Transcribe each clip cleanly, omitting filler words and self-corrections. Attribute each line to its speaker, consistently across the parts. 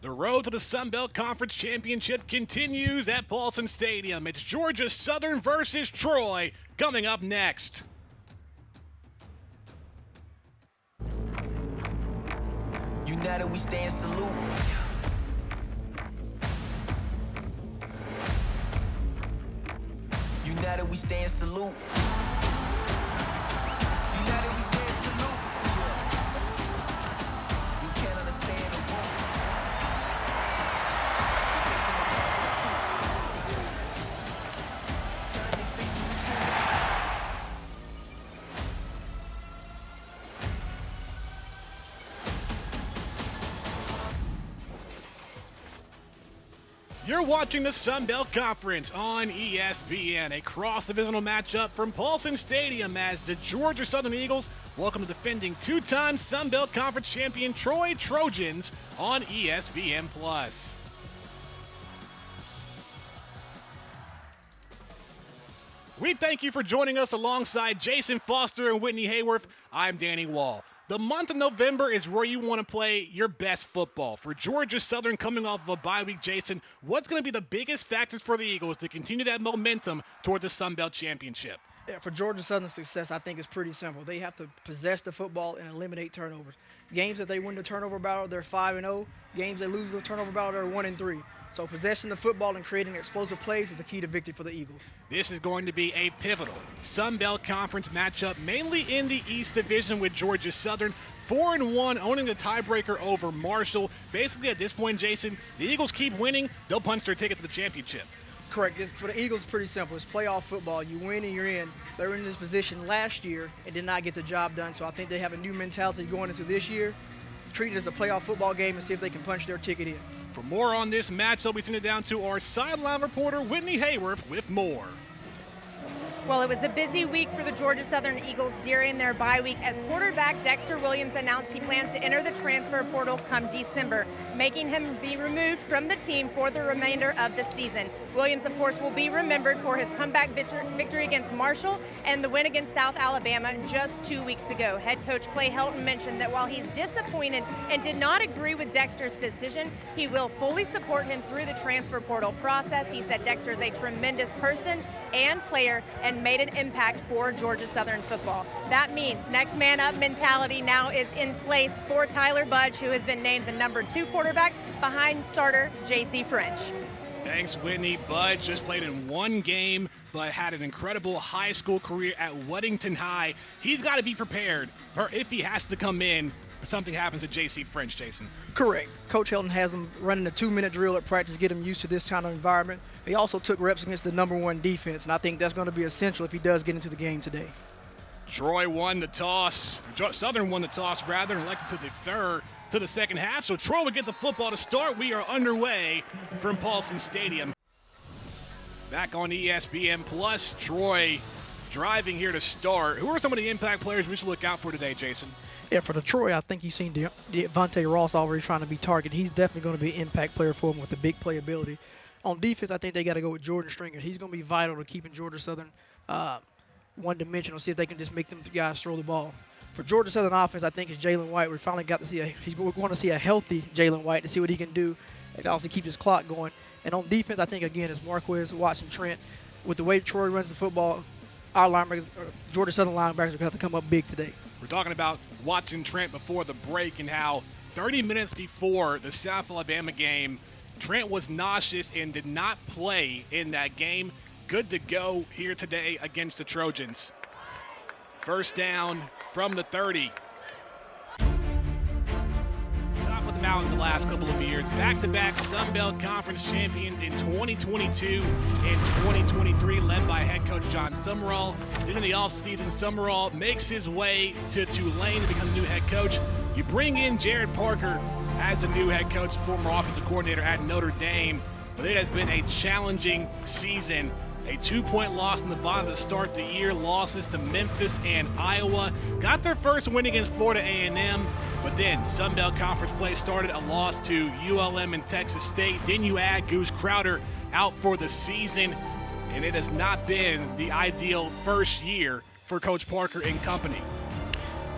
Speaker 1: The road to the Sun Belt Conference Championship continues at Paulson Stadium. It's Georgia Southern versus Troy coming up next.
Speaker 2: United we stand salute. United we stand salute. United we stand salute. You can't understand the rules. We facing the troops. Turn your face to the truth.
Speaker 1: You're watching the Sun Belt Conference on ESPN, a cross-divisional matchup from Paulson Stadium as the Georgia Southern Eagles welcome the defending two-time Sun Belt Conference champion Troy Trojans on ESPN+. We thank you for joining us alongside Jason Foster and Whitney Hayworth. I'm Danny Wall. The month of November is where you want to play your best football. For Georgia Southern coming off of a bye week, Jason, what's going to be the biggest factors for the Eagles to continue that momentum toward the Sun Belt Championship?
Speaker 3: Yeah, for Georgia Southern's success, I think it's pretty simple. They have to possess the football and eliminate turnovers. Games that they win the turnover battle, they're 5-0. Games they lose the turnover battle, they're 1-3. So possessing the football and creating explosive plays is the key to victory for the Eagles.
Speaker 1: This is going to be a pivotal Sun Belt Conference matchup, mainly in the East Division with Georgia Southern. 4-1, owning the tiebreaker over Marshall. Basically, at this point, Jason, the Eagles keep winning, they'll punch their ticket to the championship.
Speaker 3: Correct. For the Eagles, it's pretty simple. It's playoff football. You win and you're in. They were in this position last year and did not get the job done, so I think they have a new mentality going into this year, treating it as a playoff football game and see if they can punch their ticket in.
Speaker 1: For more on this matchup, we send it down to our sideline reporter, Whitney Hayworth, with more.
Speaker 4: Well, it was a busy week for the Georgia Southern Eagles during their bye week as quarterback Dexter Williams announced he plans to enter the transfer portal come December, making him be removed from the team for the remainder of the season. Williams, of course, will be remembered for his comeback victory against Marshall and the win against South Alabama just 2 weeks ago. Head coach Clay Helton mentioned that while he's disappointed and did not agree with Dexter's decision, he will fully support him through the transfer portal process. He said Dexter is a tremendous person and player and made an impact for Georgia Southern football. That means next man up mentality now is in place for Tyler Budge, who has been named the #2 quarterback behind starter J.C. French.
Speaker 1: Thanks, Whitney. Budge just played in one game, but had an incredible high school career at Weddington High. He's got to be prepared, or if he has to come in, if something happens to J.C. French, Jason.
Speaker 3: Correct. Coach Helton has them running a 2-minute drill at practice, get him used to this kind of environment. He also took reps against the #1 defense, and I think that's going to be essential if he does get into the game today.
Speaker 1: Troy won the toss. Southern won the toss, rather, and elected to the second half. So Troy will get the football to start. We are underway from Paulson Stadium. Back on ESPN Plus, Troy driving here to start. Who are some of the impact players we should look out for today, Jason?
Speaker 3: Yeah, for the Troy, I think you've seen Devontae Ross already trying to be targeted. He's definitely going to be an impact player for him with the big playability. On defense, I think they got to go with Jordan Stringer. He's going to be vital to keeping Georgia Southern one-dimensional, see if they can just make them guys throw the ball. For Georgia Southern offense, I think it's Jalen White. We finally got to see he's going to see a healthy Jalen White to see what he can do and also keep his clock going. And on defense, I think, again, it's Marquez, Watson, Trent. With the way Troy runs the football, our linebackers, Georgia Southern linebackers, are going to have to come up big today.
Speaker 1: We're talking about Watson Trent before the break and how 30 minutes before the South Alabama game, Trent was nauseous and did not play in that game. Good to go here today against the Trojans. First down from the 30. Top of the mountain the last couple of years. Back-to-back Sun Belt Conference champions in 2022 and 2023, led by head coach John Summerall. Then in the offseason, Summerall makes his way to Tulane to become the new head coach. You bring in Jared Parker as a new head coach, former offensive coordinator at Notre Dame. But it has been a challenging season. A 2-point loss in Nevada to start the year, losses to Memphis and Iowa. Got their first win against Florida A&M, but then Sun Belt Conference play started, a loss to ULM and Texas State. Then you add Goose Crowder out for the season, and it has not been the ideal first year for Coach Parker and company.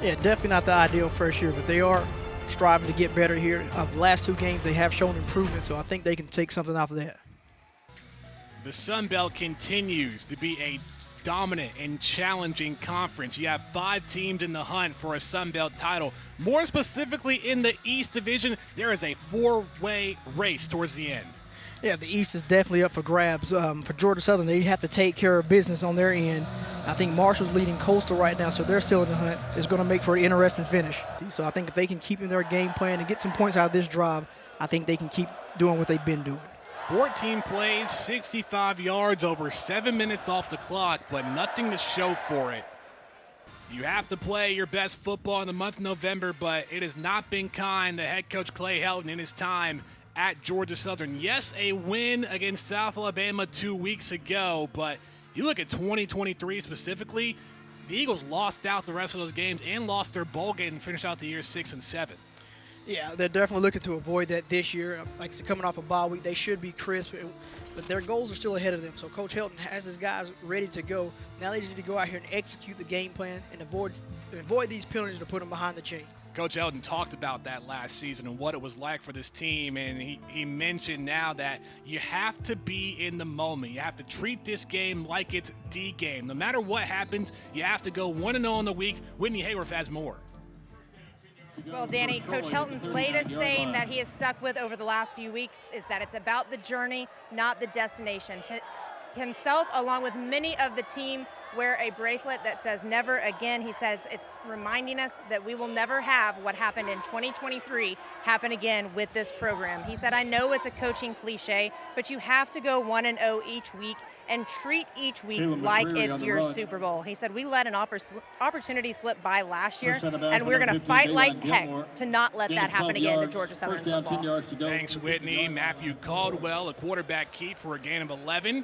Speaker 3: Yeah, definitely not the ideal first year, but they are striving to get better here. The last 2 games, they have shown improvement, so I think they can take something out of that.
Speaker 1: The Sun Belt continues to be a dominant and challenging conference. You have 5 teams in the hunt for a Sun Belt title. More specifically in the East Division, there is a 4-way race towards the end.
Speaker 3: Yeah, the East is definitely up for grabs. For Georgia Southern, they have to take care of business on their end. I think Marshall's leading Coastal right now, so they're still in the hunt. It's going to make for an interesting finish. So I think if they can keep in their game plan and get some points out of this drive, I think they can keep doing what they've been doing.
Speaker 1: 14 plays, 65 yards, over 7 minutes off the clock, but nothing to show for it. You have to play your best football in the month of November, but it has not been kind to head coach Clay Helton in his time at Georgia Southern. Yes, a win against South Alabama 2 weeks ago, but you look at 2023 specifically, the Eagles lost out the rest of those games and lost their bowl game and finished out the year 6-7.
Speaker 3: Yeah, they're definitely looking to avoid that this year. Like I said, coming off a bye week, they should be crisp, but their goals are still ahead of them. So Coach Helton has his guys ready to go. Now they just need to go out here and execute the game plan and avoid these penalties to put them behind the chain.
Speaker 1: Coach Helton talked about that last season and what it was like for this team, and he mentioned now that you have to be in the moment. You have to treat this game like it's the game. No matter what happens, you have to go 1-0 in the week. Whitney Hayworth has more.
Speaker 4: Well, Danny, Coach Helton's latest saying that he has stuck with over the last few weeks is that it's about the journey, not the destination. Himself, along with many of the team, wear a bracelet that says never again. He says it's reminding us that we will never have what happened in 2023 happen again with this program. He said, I know it's a coaching cliche, but you have to go 1-0 each week and treat each week like it's your Super Bowl. He said, we let an opportunity slip by last year, and we're going to fight like heck to not let that happen again to Georgia Southern football.
Speaker 1: Thanks, Whitney. Matthew Caldwell, a quarterback keep for a gain of 11.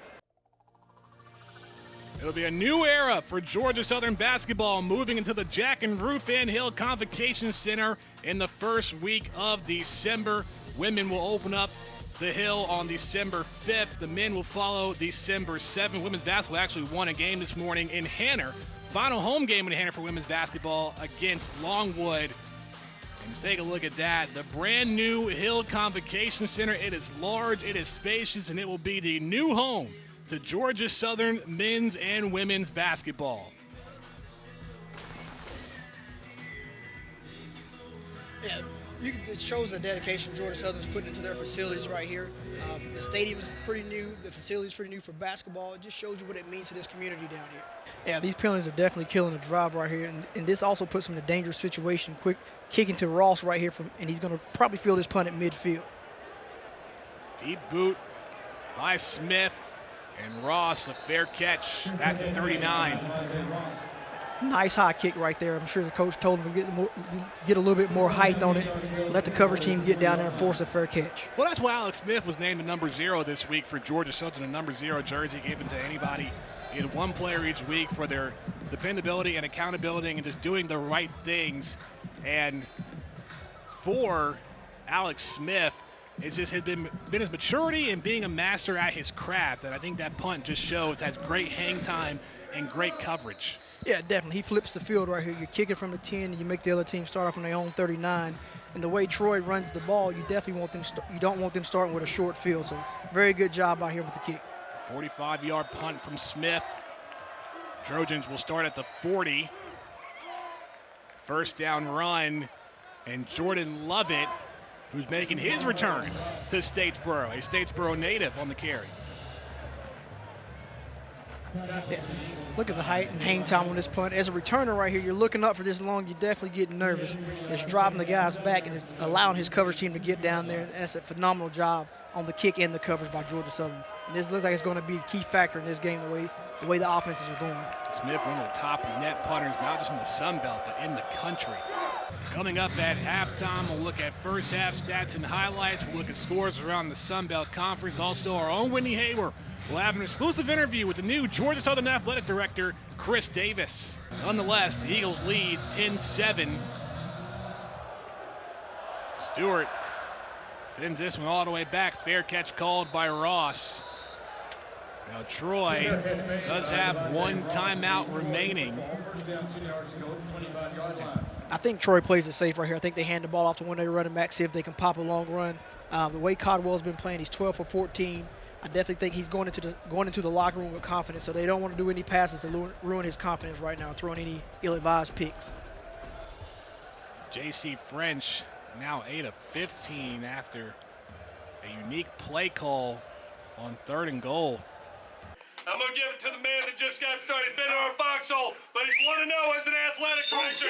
Speaker 1: It'll be a new era for Georgia Southern basketball, moving into the Jack and Ruth Van Hill Convocation Center in the first week of December. Women will open up the Hill on December 5th. The men will follow December 7th. Women's basketball actually won a game this morning in Hanner. Final home game in Hanner for women's basketball against Longwood. And take a look at that. The brand new Hill Convocation Center. It is large, it is spacious, and it will be the new home to Georgia Southern men's and women's basketball.
Speaker 3: Yeah, it shows the dedication Georgia Southern's putting into their facilities right here. The stadium is pretty new. The facility is pretty new for basketball. It just shows you what it means to this community down here. Yeah, these penalties are definitely killing the drive right here, and this also puts them in a dangerous situation. Quick kick into Ross right here, and he's going to probably field this punt at midfield.
Speaker 1: Deep boot by Smith. And Ross, a fair catch at the 39.
Speaker 3: Nice high kick right there. I'm sure the coach told him to get a little bit more height on it, let the coverage team get down there and force a fair catch.
Speaker 1: Well, that's why Alex Smith was named the number 0 this week for Georgia Southern, a number 0 jersey given to anybody. You had one player each week for their dependability and accountability and just doing the right things. And for Alex Smith, it's just has been his maturity and being a master at his craft, and I think that punt just shows has great hang time and great coverage.
Speaker 3: Yeah, definitely. He flips the field right here. You're kicking from the 10, and you make the other team start off on their own 39. And the way Troy runs the ball, you definitely want them. You don't want them starting with a short field. So very good job out here with the kick.
Speaker 1: 45-yard punt from Smith. Trojans will start at the 40. First down run, and Jordan Lovett, who's making his return to Statesboro, a Statesboro native, on the carry.
Speaker 3: Yeah. Look at the height and hang time on this punt. As a returner right here, you're looking up for this long, you're definitely getting nervous. It's driving the guys back and it's allowing his coverage team to get down there. And that's a phenomenal job on the kick and the coverage by Georgia Southern. And this looks like it's going to be a key factor in this game, the way the offenses are going.
Speaker 1: Smith, one of the top net punters, not just in the Sun Belt, but in the country. Coming up at halftime, we'll look at first half stats and highlights. We'll look at scores around the Sun Belt Conference. Also, our own Whitney Hayworth will have an exclusive interview with the new Georgia Southern Athletic Director, Chris Davis. Nonetheless, the Eagles lead 10-7. Stewart sends this one all the way back. Fair catch called by Ross. Now Troy does have one timeout remaining.
Speaker 3: I think Troy plays it safe right here. I think they hand the ball off to one of their running backs, see if they can pop a long run. The way Codwell's been playing, he's 12 for 14. I definitely think he's going into the locker room with confidence, so they don't want to do any passes to ruin his confidence right now, throwing any ill-advised picks.
Speaker 1: J.C. French now 8 of 15 after a unique play call on 3rd and goal.
Speaker 5: I'm going to give it to the man that just got started. He's been in our foxhole, but he's 1-0 as an athletic director.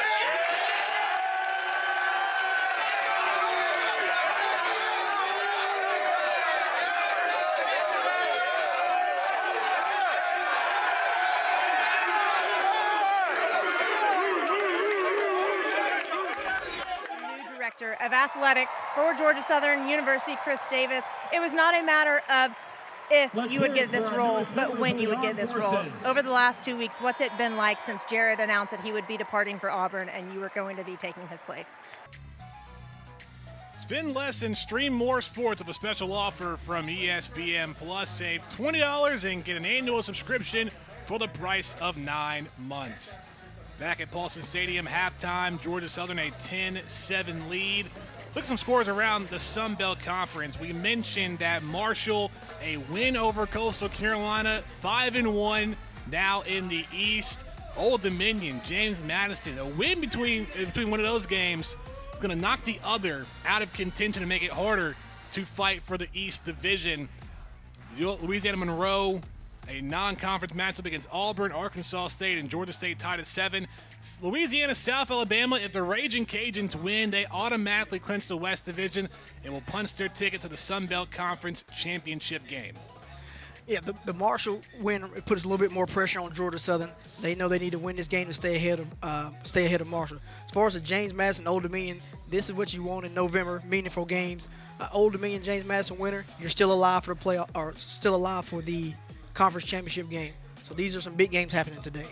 Speaker 4: New director of athletics for Georgia Southern University, Chris Davis. It was not a matter of if you would get this role, but when you would get this role. Over the last 2 weeks, what's it been like since Jared announced that he would be departing for Auburn and you were going to be taking his place?
Speaker 1: Spend less and stream more sports with a special offer from ESPN Plus. Save $20 and get an annual subscription for the price of 9 months. Back at Paulson Stadium, halftime, Georgia Southern a 10-7 lead. Look at some scores around the Sun Belt Conference. We mentioned that Marshall, a win over Coastal Carolina, 5-1 now in the East. Old Dominion, James Madison, a win between one of those games is going to knock the other out of contention and make it harder to fight for the East Division. Louisiana Monroe, a non-conference matchup against Auburn, Arkansas State, and Georgia State tied at 7. Louisiana, South Alabama, if the Raging Cajuns win, they automatically clinch the West Division and will punch their ticket to the Sun Belt Conference championship game.
Speaker 3: Yeah, the Marshall win puts a little bit more pressure on Georgia Southern. They know they need to win this game to stay ahead of Marshall. As far as the James Madison Old Dominion, this is what you want in November, meaningful games. Old Dominion James Madison winner, you're still alive for the playoff, or still alive for the conference championship game. So these are some big games happening today.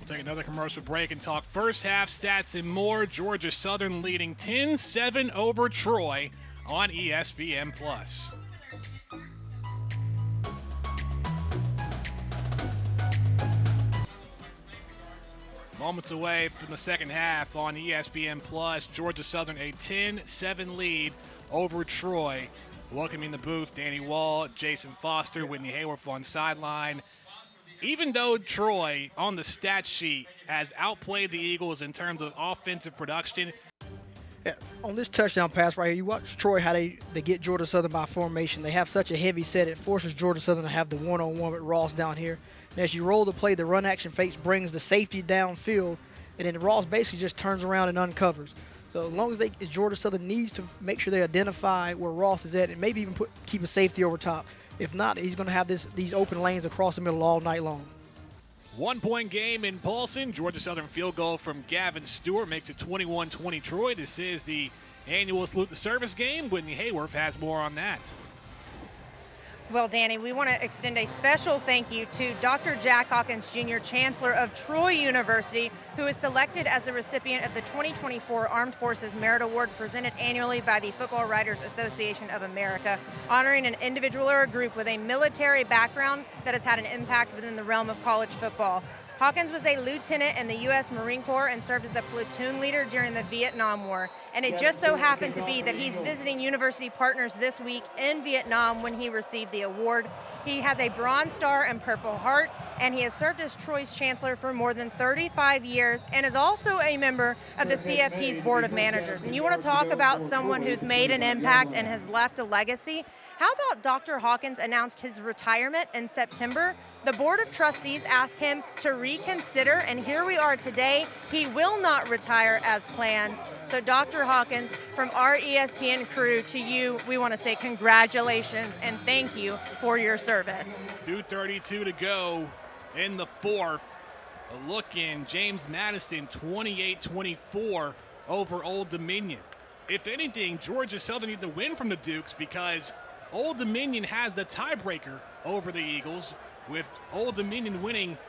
Speaker 1: We'll take another commercial break and talk first half stats and more. Georgia Southern leading 10-7 over Troy on ESPN Plus. Moments away from the second half on ESPN Plus. Georgia Southern a 10-7 lead over Troy. Welcoming the booth, Danny Wall, Jason Foster, Whitney Hayworth on sideline. Even though Troy, on the stat sheet, has outplayed the Eagles in terms of offensive production.
Speaker 3: Yeah, on this touchdown pass right here, you watch Troy how they get Georgia Southern by formation. They have such a heavy set, it forces Georgia Southern to have the one-on-one with Ross down here. And as you roll the play, the run action fakes brings the safety downfield, and then Ross basically just turns around and uncovers. So as long as Georgia Southern needs to make sure they identify where Ross is at and maybe even keep a safety over top. If not, he's going to have these open lanes across the middle all night long.
Speaker 1: 1 point game in Paulson. Georgia Southern field goal from Gavin Stewart makes it 21-20 Troy. This is the annual Salute the Service game. Whitney Hayworth has more on that.
Speaker 4: Well, Danny, we want to extend a special thank you to Dr. Jack Hawkins Jr., Chancellor of Troy University, who is selected as the recipient of the 2024 Armed Forces Merit Award presented annually by the Football Writers Association of America, honoring an individual or a group with a military background that has had an impact within the realm of college football. Hawkins was a lieutenant in the U.S. Marine Corps and served as a platoon leader during the Vietnam War. And it just so happened to be that he's visiting university partners this week in Vietnam when he received the award. He has a Bronze Star and Purple Heart, and he has served as Troy's chancellor for more than 35 years and is also a member of the CFB's Board of Managers. And you want to talk about someone who's made an impact and has left a legacy? How about Dr. Hawkins announced his retirement in September? The Board of Trustees asked him to reconsider, and here we are today. He will not retire as planned. So Dr. Hawkins, from our ESPN crew to you, we want to say congratulations and thank you for your service.
Speaker 1: 2:32 to go in the fourth. A look in, James Madison 28-24 over Old Dominion. If anything, Georgia Southern need to win from the Dukes because Old Dominion has the tiebreaker over the Eagles, with Old Dominion winning